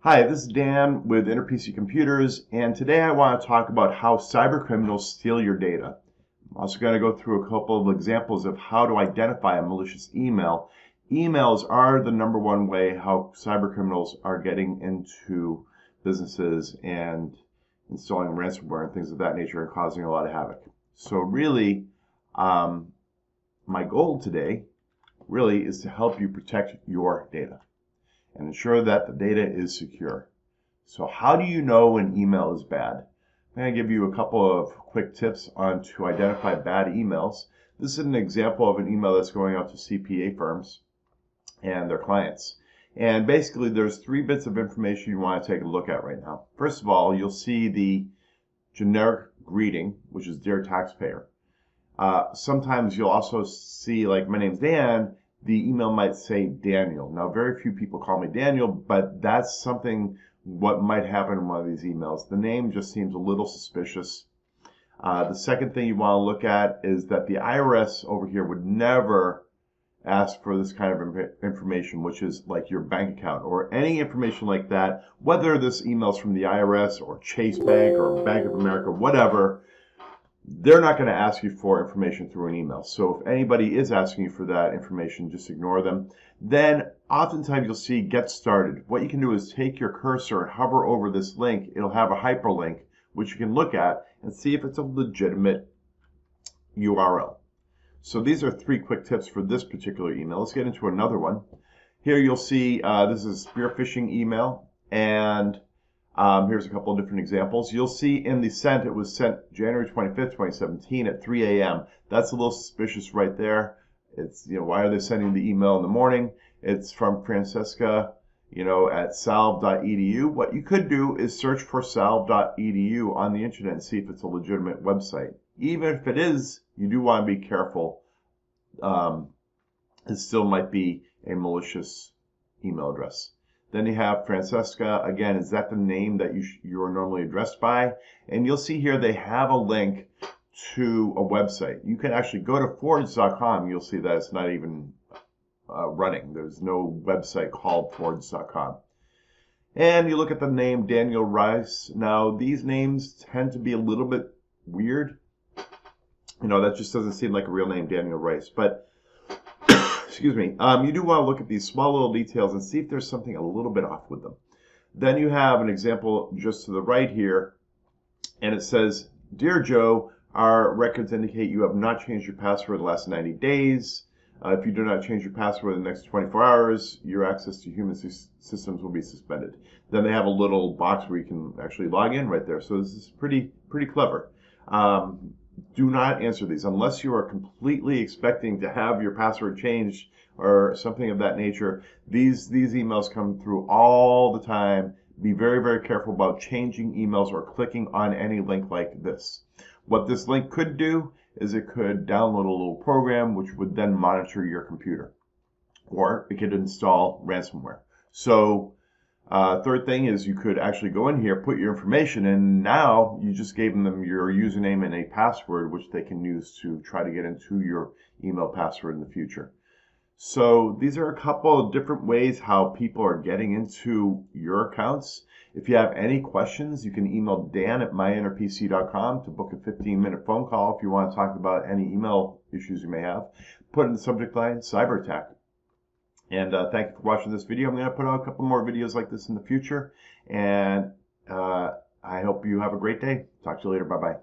Hi, this is Dan with InnerPC Computers, and today I want to talk about how cybercriminals steal your data. I'm also going to go through a couple of examples of how to identify a malicious email. Emails are the number one way how cybercriminals are getting into businesses and installing ransomware and things of that nature and causing a lot of havoc. So really, my goal today really is to help you protect your data and ensure that the data is secure. So how do you know when email is bad? I'm going to give you a couple of quick tips on to identify bad emails. This is an example of an email that's going out to CPA firms and their clients. And basically there's 3 bits of information you want to take a look at right now. First of all, you'll see the generic greeting, which is Dear Taxpayer. Sometimes you'll also see, like, my name's Dan, the email might say Daniel. Now, very few people call me Daniel, but that's something what might happen in one of these emails. The name just seems a little suspicious. The second thing you want to look at is that the IRS over here would never ask for this kind of information, which is like your bank account or any information like that, whether this email's from the IRS or Chase Bank or Bank of America, whatever. They're not going to ask you for information through an email. So if anybody is asking you for that information, just ignore them. Then oftentimes you'll see Get Started. What you can do is take your cursor and hover over this link. It'll have a hyperlink, which you can look at and see if it's a legitimate URL. So these are 3 quick tips for this particular email. Let's get into another one. Here you'll see this is a spear phishing email, and here's a couple of different examples. You'll see in the sent, it was sent January 25th, 2017 at 3 a.m. That's a little suspicious right there. It's, why are they sending the email in the morning? It's from Francesca, at salve.edu. What you could do is search for salve.edu on the internet and see if it's a legitimate website. Even if it is, you do want to be careful. It still might be a malicious email address. Then you have Francesca. Again, is that the name that you are normally addressed by? And you'll see here they have a link to a website. You can actually go to forge.com. You'll see that it's not even running. There's no website called forge.com. And you look at the name Daniel Rice. Now, these names tend to be a little bit weird. That just doesn't seem like a real name, Daniel Rice. But excuse me, you do want to look at these small little details and see if there's something a little bit off with them. Then you have an example just to the right here, and it says, Dear Joe, our records indicate you have not changed your password in the last 90 days. If you do not change your password in the next 24 hours, your access to human systems will be suspended. Then they have a little box where you can actually log in right there. So this is pretty clever. Do not answer these unless you are completely expecting to have your password changed or something of that nature. These emails come through all the time. Be very careful about changing emails or clicking on any link like this. What this link could do is it could download a little program which would then monitor your computer, or it could install ransomware. So third thing is you could actually go in here, put your information in. Now you just gave them your username and a password, which they can use to try to get into your email password in the future. So these are a couple of different ways how people are getting into your accounts. If you have any questions, you can email dan@myinnerpc.com to book a 15-minute phone call if you want to talk about any email issues you may have. Put in the subject line, cyber attack. And thank you for watching this video. I'm going to put out a couple more videos like this in the future. And I hope you have a great day. Talk to you later. Bye-bye.